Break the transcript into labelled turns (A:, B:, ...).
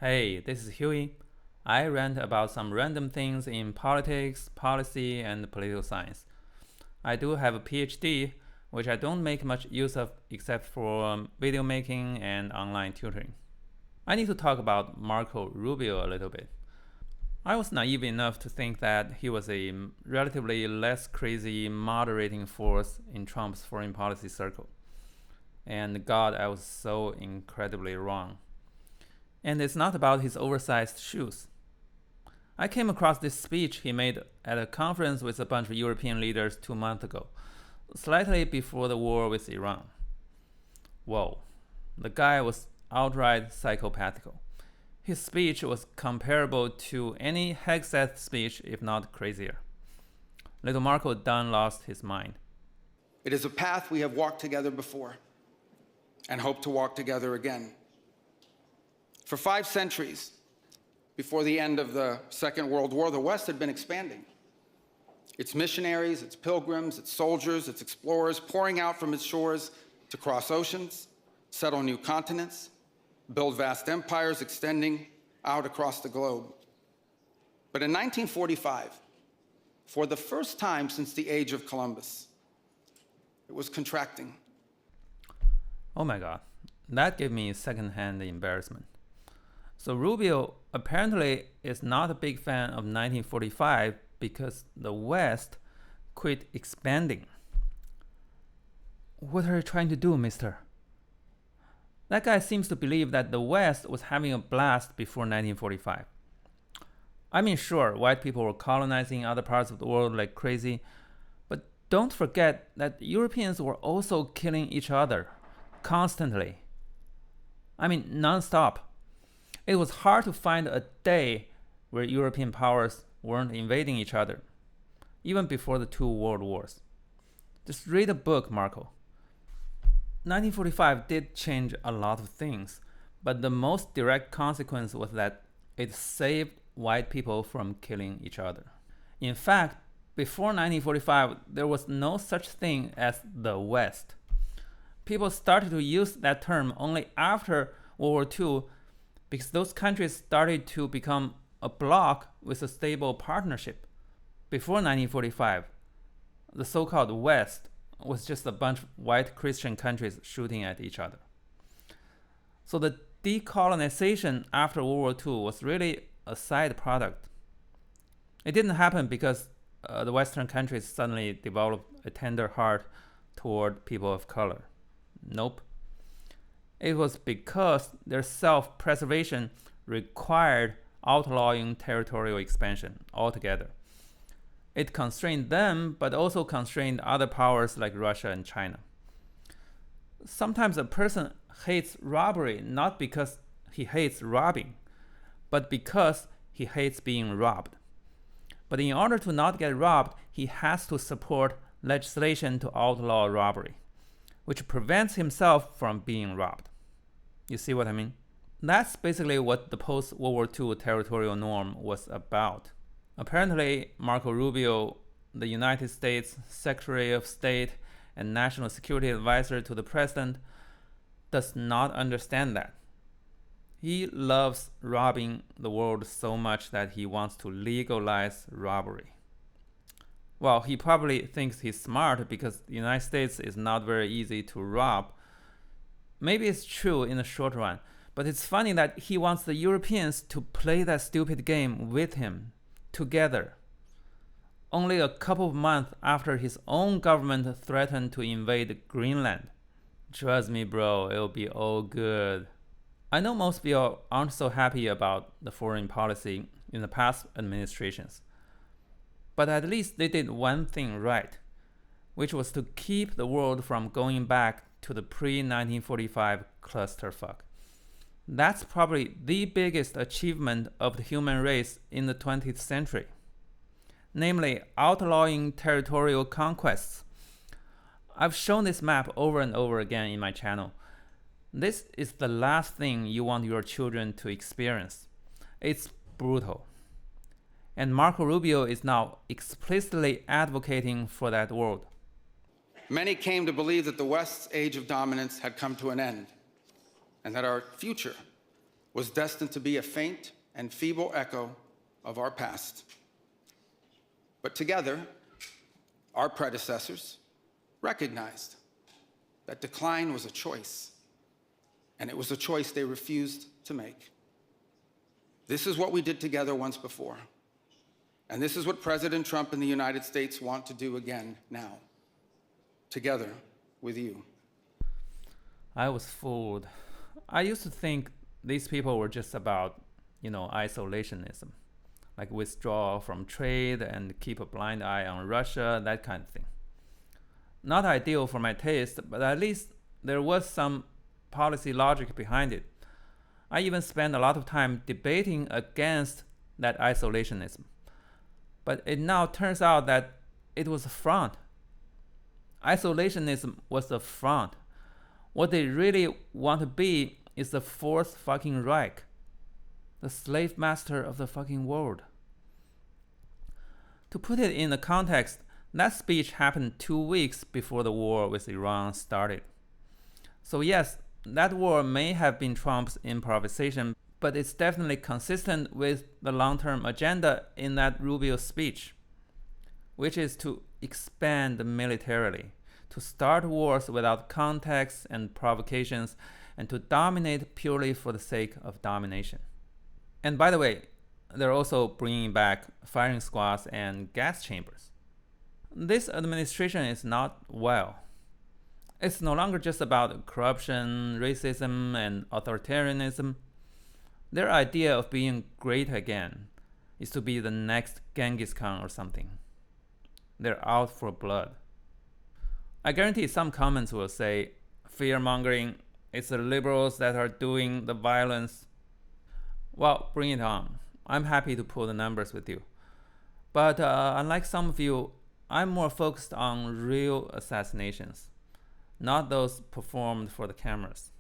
A: Hey, this is Huey. I rant about some random things in politics, policy, and political science. I do have a PhD, which I don't make much use of except for video making and online tutoring. I need to talk about Marco Rubio a little bit. I was naive enough to think that he was a relatively less crazy moderating force in Trump's foreign policy circle. And God, I was so incredibly wrong. And it's not about his oversized shoes. I came across this speech he made at a conference with a bunch of European leaders 2 months ago, slightly before the war with Iran. Whoa, the guy was outright psychopathical. His speech was comparable to any Hegseth speech, if not crazier. Little Marco done lost his mind.
B: It is a path we have walked together before and hope to walk together again. For 5 centuries, before the end of the Second World War, the West had been expanding. Its missionaries, its pilgrims, its soldiers, its explorers pouring out from its shores to cross oceans, settle new continents, build vast empires extending out across the globe. But in 1945, for the first time since the age of Columbus, it was contracting.
A: Oh my god, that gave me secondhand embarrassment. So Rubio apparently is not a big fan of 1945 because the West quit expanding. What are you trying to do, mister? That guy seems to believe that the West was having a blast before 1945. I mean, sure, white people were colonizing other parts of the world like crazy, but don't forget that Europeans were also killing each other constantly. I mean, non-stop. It was hard to find a day where European powers weren't invading each other, even before the 2 world wars. Just read a book, Marco. 1945 did change a lot of things, but the most direct consequence was that it saved white people from killing each other. In fact, before 1945, there was no such thing as the West. People started to use that term only after World War II because those countries started to become a bloc with a stable partnership. Before 1945, the so-called West was just a bunch of white Christian countries shooting at each other. So the decolonization after World War II was really a side product. It didn't happen because the Western countries suddenly developed a tender heart toward people of color. Nope. It was because their self-preservation required outlawing territorial expansion altogether. It constrained them, but also constrained other powers like Russia and China. Sometimes a person hates robbery not because he hates robbing, but because he hates being robbed. But in order to not get robbed, he has to support legislation to outlaw robbery, which prevents himself from being robbed. You see what I mean? That's basically what the post-World War II territorial norm was about. Apparently, Marco Rubio, the United States Secretary of State and National Security Advisor to the President, does not understand that. He loves robbing the world so much that he wants to legalize robbery. Well, he probably thinks he's smart because the United States is not very easy to rob. Maybe it's true in the short run, but it's funny that he wants the Europeans to play that stupid game with him, together. Only a couple of months after his own government threatened to invade Greenland. Trust me, bro, it'll be all good. I know most people aren't so happy about the foreign policy in the past administrations, but at least they did one thing right, which was to keep the world from going back to the pre-1945 clusterfuck. That's probably the biggest achievement of the human race in the 20th century, namely outlawing territorial conquests. I've shown this map over and over again in my channel. This is the last thing you want your children to experience. It's brutal. And Marco Rubio is now explicitly advocating for that world.
B: Many came to believe that the West's age of dominance had come to an end, and that our future was destined to be a faint and feeble echo of our past. But together, our predecessors recognized that decline was a choice, and it was a choice they refused to make. This is what we did together once before, and this is what President Trump and the United States want to do again now, together with you.
A: I was fooled. I used to think these people were just about, isolationism, like withdraw from trade and keep a blind eye on Russia, that kind of thing. Not ideal for my taste, but at least there was some policy logic behind it. I even spent a lot of time debating against that isolationism. But it now turns out that it was a front. Isolationism was a front. What they really want to be is the fourth fucking Reich, the slave master of the fucking world. To put it in the context, that speech happened 2 weeks before the war with Iran started. So yes, that war may have been Trump's improvisation, but it's definitely consistent with the long-term agenda in that Rubio speech, which is to expand militarily, to start wars without context and provocations, and to dominate purely for the sake of domination. And by the way, they're also bringing back firing squads and gas chambers. This administration is not well. It's no longer just about corruption, racism, and authoritarianism. Their idea of being great again is to be the next Genghis Khan or something. They're out for blood. I guarantee some comments will say, fear-mongering, it's the liberals that are doing the violence. Well, bring it on. I'm happy to pull the numbers with you. But unlike some of you, I'm more focused on real assassinations, not those performed for the cameras.